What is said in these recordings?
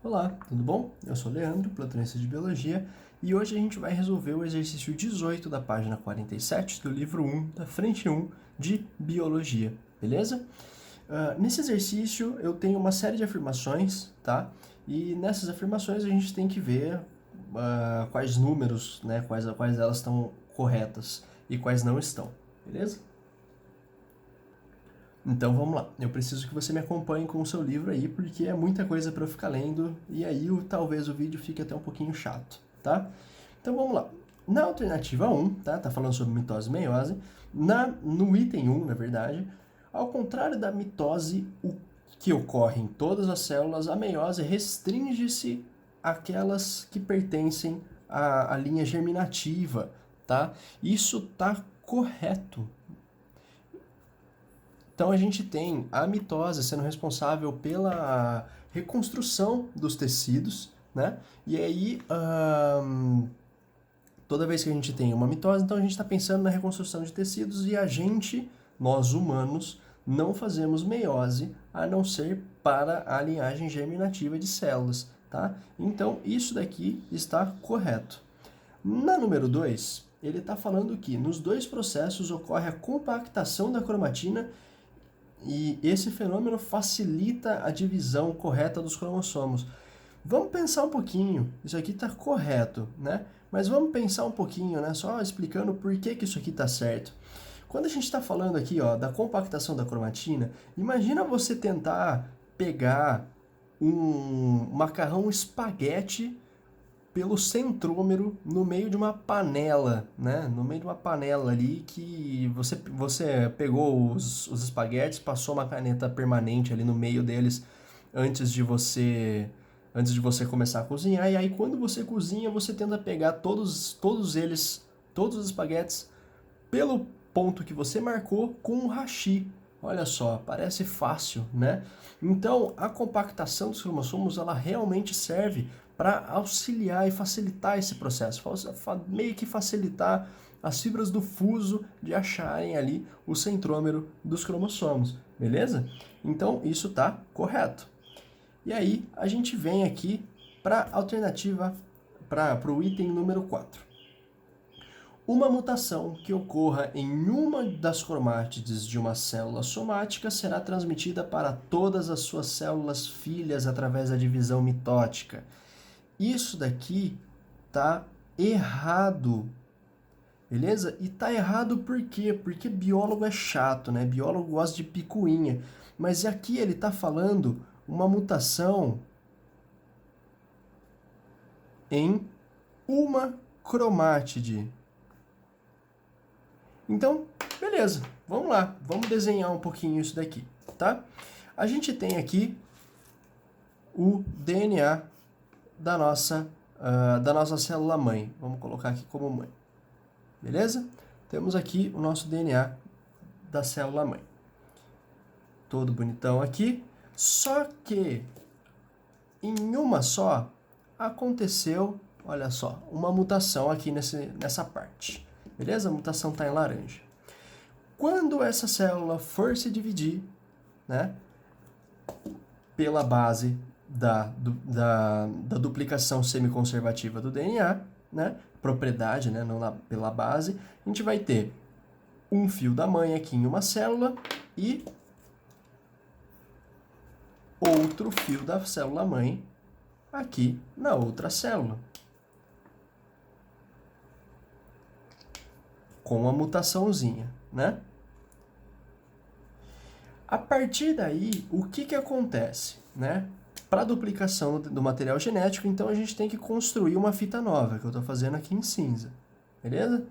Olá, tudo bom? Eu sou o Leandro, plantonista de Biologia, e hoje a gente vai resolver o exercício 18 da página 47 do livro 1, da frente 1 de Biologia, beleza? Nesse exercício eu tenho uma série de afirmações, tá? E nessas afirmações a gente tem que ver quais números, né, quais elas estão corretas e quais não estão, beleza? Então vamos lá, eu preciso que você me acompanhe com o seu livro aí, porque é muita coisa para eu ficar lendo, e aí talvez o vídeo fique até um pouquinho chato, tá? Então vamos lá. Na alternativa 1, tá falando sobre mitose e meiose, no item 1, na verdade, ao contrário da mitose, o que ocorre em todas as células, a meiose restringe-se àquelas que pertencem à linha germinativa, tá? Isso tá correto. Então a gente tem a mitose sendo responsável pela reconstrução dos tecidos, né? E aí, toda vez que a gente tem uma mitose, então a gente está pensando na reconstrução de tecidos e nós humanos, não fazemos meiose a não ser para a linhagem germinativa de células, tá? Então isso daqui está correto. Na número 2, ele está falando que nos dois processos ocorre a compactação da cromatina e esse fenômeno facilita a divisão correta dos cromossomos. Vamos pensar um pouquinho, isso aqui está correto, né? Mas vamos pensar um pouquinho, né? Só explicando por que isso aqui está certo. Quando a gente está falando aqui, ó, da compactação da cromatina, imagina você tentar pegar um macarrão espaguete pelo centrômero no meio de uma panela, né? No meio de uma panela ali que você pegou os espaguetes, passou uma caneta permanente ali no meio deles antes de você começar a cozinhar. E aí quando você cozinha, você tenta pegar todos os espaguetes pelo ponto que você marcou com um hashi. Olha só, parece fácil, né? Então, a compactação dos cromossomos, ela realmente serve para auxiliar e facilitar esse processo, meio que facilitar as fibras do fuso de acharem ali o centrômero dos cromossomos, beleza? Então, isso está correto. E aí, a gente vem aqui para a alternativa, para o item número 4. Uma mutação que ocorra em uma das cromátides de uma célula somática será transmitida para todas as suas células filhas através da divisão mitótica. Isso daqui tá errado, beleza? E tá errado por quê? Porque biólogo é chato, né? Biólogo gosta de picuinha. Mas aqui ele tá falando uma mutação em uma cromátide. Então, beleza, vamos lá, vamos desenhar um pouquinho isso daqui, tá? A gente tem aqui o DNA da nossa célula-mãe. Vamos colocar aqui como mãe, beleza? Temos aqui o nosso DNA da célula-mãe. Todo bonitão aqui, só que em uma só aconteceu, olha só, uma mutação aqui nessa parte, beleza? A mutação está em laranja. Quando essa célula for se dividir, né, pela base da duplicação semiconservativa do DNA, né, propriedade, né, não pela base, a gente vai ter um fio da mãe aqui em uma célula e outro fio da célula mãe aqui na outra célula, com uma mutaçãozinha, né? A partir daí, o que acontece, né? Para a duplicação do material genético, então a gente tem que construir uma fita nova, que eu estou fazendo aqui em cinza, beleza?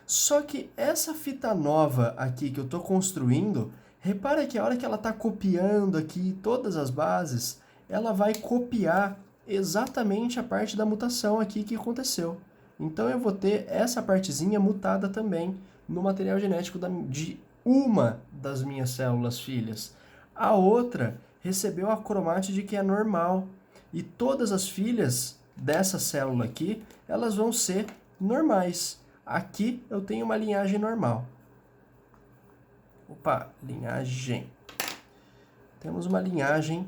Só que essa fita nova aqui que eu estou construindo, repara que a hora que ela está copiando aqui todas as bases, ela vai copiar exatamente a parte da mutação aqui que aconteceu. Então eu vou ter essa partezinha mutada também no material genético de uma das minhas células filhas. A outra recebeu a cromátide que é normal. E todas as filhas dessa célula aqui, elas vão ser normais. Aqui eu tenho uma linhagem normal. Opa, linhagem. Temos uma linhagem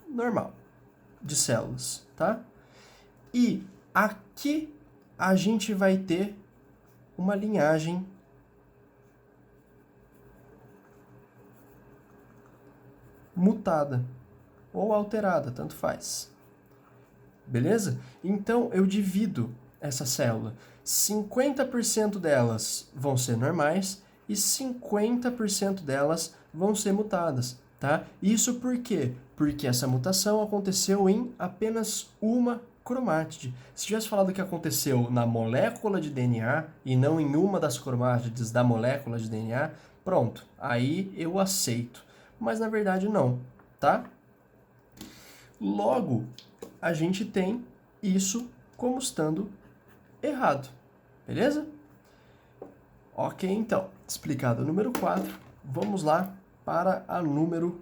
normal. de células, tá? E aqui a gente vai ter uma linhagem mutada ou alterada, tanto faz. Beleza? Então eu divido essa célula. 50% delas vão ser normais e 50% delas vão ser mutadas, tá? Isso por quê? Porque essa mutação aconteceu em apenas uma cromátide. Se tivesse falado que aconteceu na molécula de DNA e não em uma das cromátides da molécula de DNA, pronto, aí eu aceito. Mas na verdade não, tá? Logo, a gente tem isso como estando errado, beleza? Ok, então, explicado o número 4, vamos lá para a número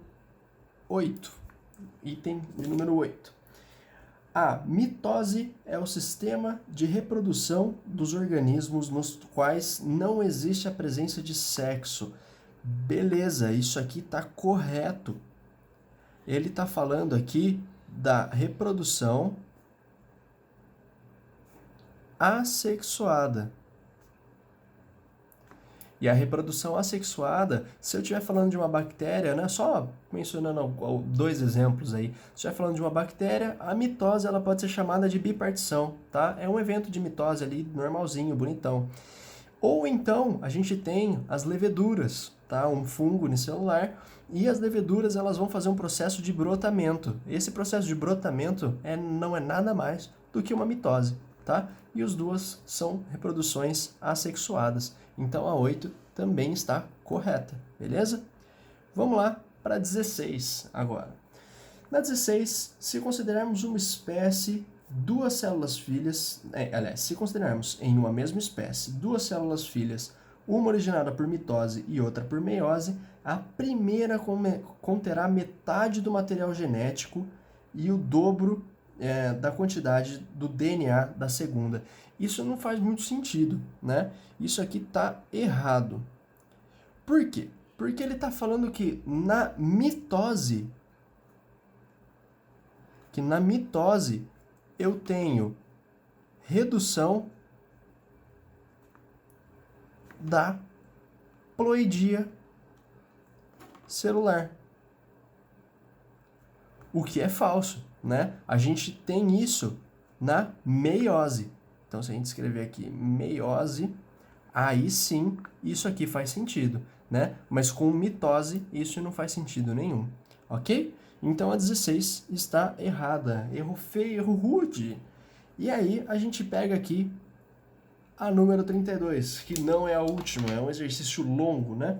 8, item de número 8. A mitose é o sistema de reprodução dos organismos nos quais não existe a presença de sexo. Beleza, isso aqui está correto. Ele está falando aqui da reprodução assexuada. E a reprodução assexuada, se eu estiver falando de uma bactéria, né, só mencionando dois exemplos aí, se eu estiver falando de uma bactéria, a mitose ela pode ser chamada de bipartição, tá? É um evento de mitose ali, normalzinho, bonitão. Ou então, a gente tem as leveduras, tá? Um fungo unicelular, e as leveduras elas vão fazer um processo de brotamento. Esse processo de brotamento não é nada mais do que uma mitose, tá? E as duas são reproduções assexuadas. Então a 8 também está correta, beleza? Vamos lá para 16 agora. Na 16, se considerarmos uma espécie, duas células filhas, se considerarmos em uma mesma espécie duas células filhas, uma originada por mitose e outra por meiose, a primeira conterá metade do material genético e o dobro da quantidade do DNA da segunda. Isso não faz muito sentido, né? Isso aqui está errado. Por quê? Porque ele está falando que na mitose eu tenho redução da ploidia celular. O que é falso, né? A gente tem isso na meiose. Então, se a gente escrever aqui meiose, aí sim isso aqui faz sentido, né? Mas com mitose isso não faz sentido nenhum, ok? Então a 16 está errada. Erro feio, erro rude. E aí a gente pega aqui a número 32, que não é a última, é um exercício longo, né?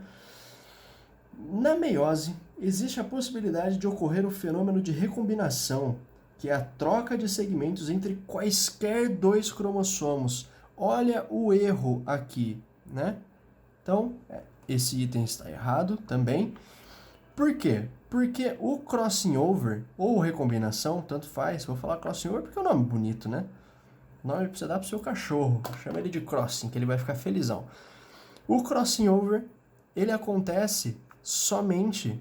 Na meiose, existe a possibilidade de ocorrer o fenômeno de recombinação, que é a troca de segmentos entre quaisquer dois cromossomos. Olha o erro aqui, né? Então, esse item está errado também. Por quê? Porque o crossing over, ou recombinação, tanto faz, vou falar crossing over porque é um nome bonito, né? O nome você dá pro seu cachorro, chama ele de crossing, que ele vai ficar felizão. O crossing over, ele acontece somente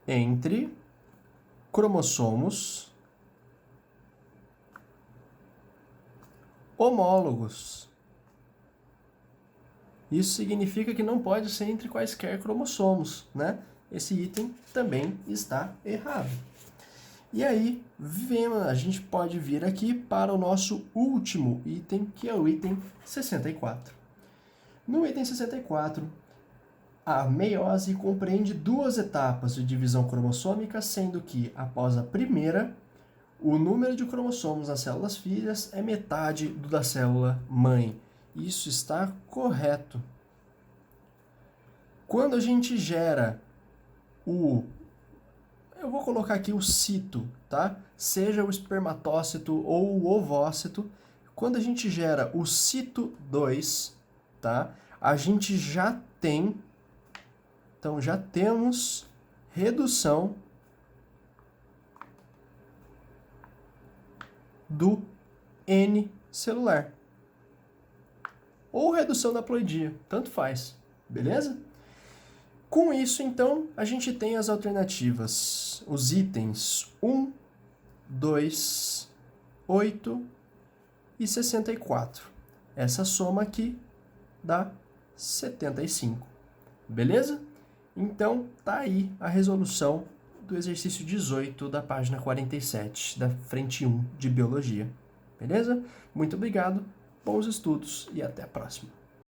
entre cromossomos homólogos. Isso significa que não pode ser entre quaisquer cromossomos, né? Esse item também está errado. E aí, a gente pode vir aqui para o nosso último item, que é o item 64. No item 64, a meiose compreende duas etapas de divisão cromossômica, sendo que, após a primeira, o número de cromossomos nas células filhas é metade do da célula mãe. Isso está correto. Quando a gente gera eu vou colocar aqui o cito, tá? Seja o espermatócito ou o ovócito, quando a gente gera o cito 2, tá? A gente já tem, então já temos redução do N celular. Ou redução da ploidia, tanto faz, beleza? Com isso, então, a gente tem as alternativas, os itens 1, 2, 8 e 64. Essa soma aqui dá 75. Beleza? Então, tá aí a resolução do exercício 18 da página 47, da frente 1 de Biologia. Beleza? Muito obrigado, bons estudos e até a próxima.